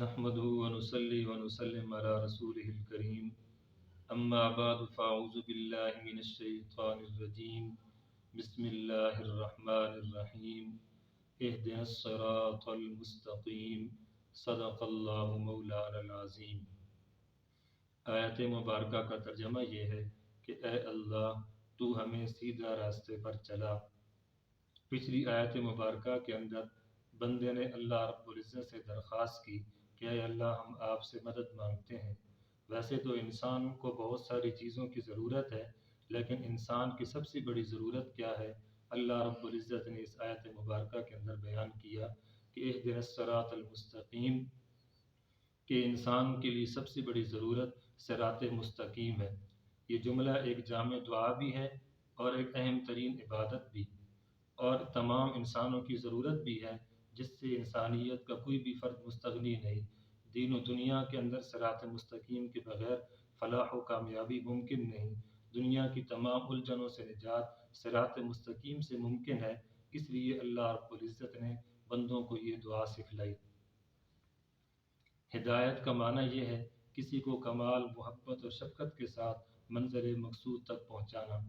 نحمده ونصلي ونسلم على رسوله الكريم أما بعد فأعوذ بالله من الشيطان الرجيم بسم الله الرحمن الرحيم اهدنا الصراط المستقيم صدق الله مولانا العظیم۔ آیت مبارکہ کا ترجمہ یہ ہے کہ اے اللہ تو ہمیں سیدھا راستے پر چلا۔ پچھلی آیت مبارکہ کے اندر بندے نے اللہ رب العزت سے درخواست کی کہ اے اللہ ہم آپ سے مدد مانگتے ہیں۔ ویسے تو انسان کو بہت ساری چیزوں کی ضرورت ہے، لیکن انسان کی سب سے بڑی ضرورت کیا ہے؟ اللہ رب العزت نے اس آیت مبارکہ کے اندر بیان کیا کہ اہدنا الصراط المستقیم، کہ انسان کے لیے سب سے بڑی ضرورت صراط مستقیم ہے۔ یہ جملہ ایک جامع دعا بھی ہے اور ایک اہم ترین عبادت بھی، اور تمام انسانوں کی ضرورت بھی ہے، جس سے انسانیت کا کوئی بھی فرد مستغنی نہیں۔ دین و دنیا کے اندر صراط مستقیم کے بغیر فلاح و کامیابی ممکن نہیں۔ دنیا کی تمام الجھنوں سے نجات صراط مستقیم سے ممکن ہے، اس لیے اللہ رب العزت نے بندوں کو یہ دعا سکھلائی۔ ہدایت کا معنی یہ ہے کسی کو کمال محبت اور شفقت کے ساتھ منزل مقصود تک پہنچانا۔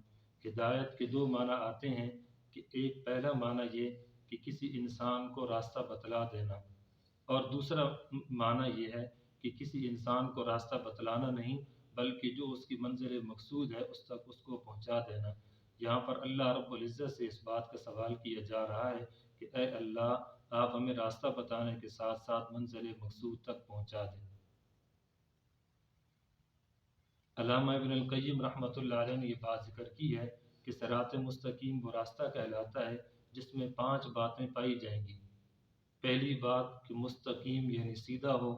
ہدایت کے دو معنی آتے ہیں کہ ایک پہلا معنی یہ کہ کسی انسان کو راستہ بتلا دینا، اور دوسرا معنی یہ ہے کہ کسی انسان کو راستہ بتلانا نہیں بلکہ جو اس کی منزل مقصود ہے اس تک اس کو پہنچا دینا۔ یہاں پر اللہ رب العزت سے اس بات کا سوال کیا جا رہا ہے کہ اے اللہ آپ ہمیں راستہ بتانے کے ساتھ ساتھ منزل مقصود تک پہنچا دیں۔ علامہ ابن القیم رحمۃ اللہ علیہ نے یہ بات ذکر کی ہے کہ صراط مستقیم وہ راستہ کہلاتا ہے جس میں 5 باتیں پائی جائیں گی۔ پہلی بات کہ مستقیم یعنی سیدھا ہو،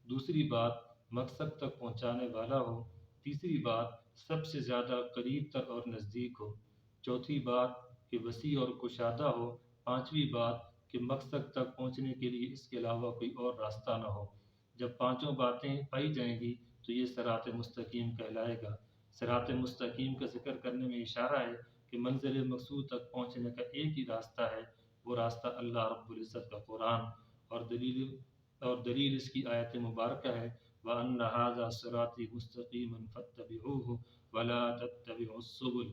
دوسری بات مقصد تک پہنچانے والا ہو، تیسری بات سب سے زیادہ قریب تر اور نزدیک ہو، چوتھی بات کہ وسیع اور کشادہ ہو، پانچویں بات کہ مقصد تک پہنچنے کے لیے اس کے علاوہ کوئی اور راستہ نہ ہو۔ جب پانچوں باتیں پائی جائیں گی تو یہ صراط مستقیم کہلائے گا۔ صراط مستقیم کا ذکر کرنے میں اشارہ ہے کہ منزل مقصود تک پہنچنے کا ایک ہی راستہ ہے، وہ راستہ اللہ رب العزت کا قرآن، اور دلیل اس کی آیت مبارکہ ہے وَأَنَّ هَذَا صِرَاطِي مُسْتَقِيمًا فَاتَّبِعُوهُ وَلَا تَتَّبِعُوا السُّبُلَ۔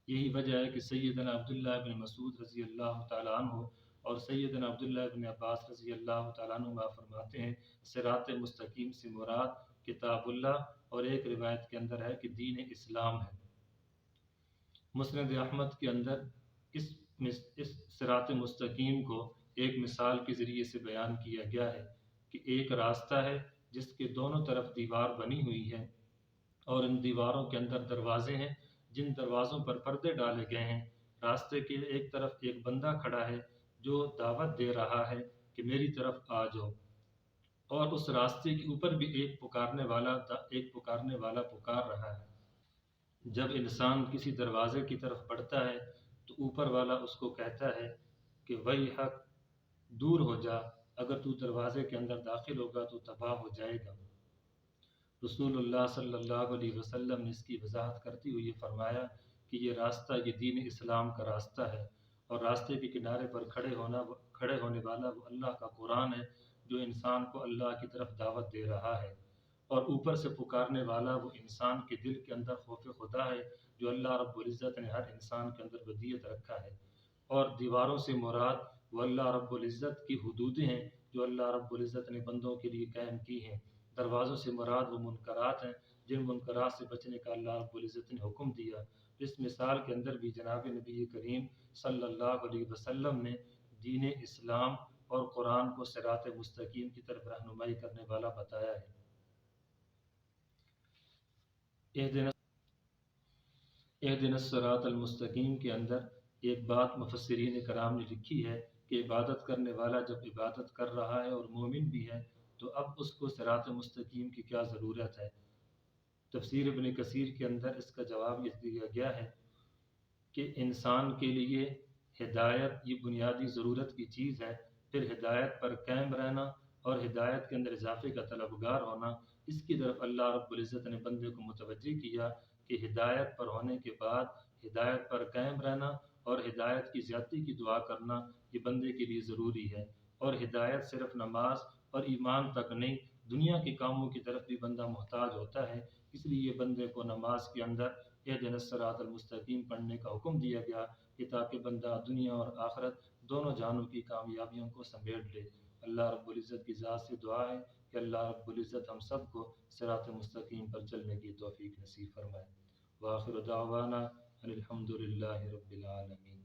یہی وجہ ہے کہ سیدنا عبداللہ بن مسعود رضی اللہ تعالیٰ عنہ اور سیدنا عبداللہ بن عباس رضی اللہ تعالیٰ عنہ فرماتے ہیں صراط مستقیم سے مراد کتاب اللہ، اور ایک روایت کے اندر ہے کہ دین اسلام ہے۔ مسند احمد کے اندر اس صراط مستقیم کو ایک مثال کے ذریعے سے بیان کیا گیا ہے کہ ایک راستہ ہے جس کے دونوں طرف دیوار بنی ہوئی ہے، اور ان دیواروں کے اندر دروازے ہیں جن دروازوں پر پردے ڈالے گئے ہیں۔ راستے کے ایک طرف ایک بندہ کھڑا ہے جو دعوت دے رہا ہے کہ میری طرف آ جاؤ، اور اس راستے کے اوپر بھی ایک پکارنے والا پکار رہا ہے۔ جب انسان کسی دروازے کی طرف بڑھتا ہے تو اوپر والا اس کو کہتا ہے کہ وہی حق دور ہو جا، اگر تو دروازے کے اندر داخل ہوگا تو تباہ ہو جائے گا۔ رسول اللہ صلی اللہ علیہ وسلم نے اس کی وضاحت کرتے ہوئے یہ فرمایا کہ یہ راستہ یہ دین اسلام کا راستہ ہے، اور راستے کے کنارے پر کھڑے ہونے والا وہ اللہ کا قرآن ہے جو انسان کو اللہ کی طرف دعوت دے رہا ہے، اور اوپر سے پکارنے والا وہ انسان کے دل کے اندر خوف خدا ہے جو اللہ رب العزت نے ہر انسان کے اندر ودیت رکھا ہے۔ اور دیواروں سے مراد وہ اللہ رب العزت کی حدودیں ہیں جو اللہ رب العزت نے بندوں کے لیے قائم کی ہیں۔ دروازوں سے مراد وہ منکرات ہیں جن منکرات سے بچنے کا اللہ رب العزت نے حکم دیا۔ اس مثال کے اندر بھی جناب نبی کریم صلی اللہ علیہ وسلم نے دین اسلام اور قرآن کو صراط مستقیم کی طرف رہنمائی کرنے والا بتایا ہے۔ اہدنا الصراط المستقیم کے اندر ایک بات مفسرین کرام نے لکھی ہے کہ عبادت کرنے والا جب عبادت کر رہا ہے اور مومن بھی ہے تو اب اس کو صراط مستقیم کی کیا ضرورت ہے؟ تفسیر ابن کثیر کے اندر اس کا جواب یہ دیا گیا ہے کہ انسان کے لیے ہدایت یہ بنیادی ضرورت کی چیز ہے، پھر ہدایت پر قائم رہنا اور ہدایت کے اندر اضافے کا طلبگار ہونا، اس کی طرف اللہ رب العزت نے بندے کو متوجہ کیا کہ ہدایت پر ہونے کے بعد ہدایت پر قائم رہنا اور ہدایت کی زیادتی کی دعا کرنا یہ بندے کے لیے ضروری ہے، اور ہدایت صرف نماز اور ایمان تک نہیں، دنیا کے کاموں کی طرف بھی بندہ محتاج ہوتا ہے۔ اس لیے بندے کو نماز کے اندر اہدنا الصراط المستقیم پڑھنے کا حکم دیا گیا کہ تاکہ بندہ دنیا اور آخرت دونوں جہانوں کی کامیابیوں کو سمیٹ لے۔ اللہ رب العزت کی ذات سے دعا ہے کہ اللہ رب العزت ہم سب کو صراط مستقیم پر چلنے کی توفیق نصیب فرمائے۔ وآخر دعوانا ان الحمد للہ رب العالمین۔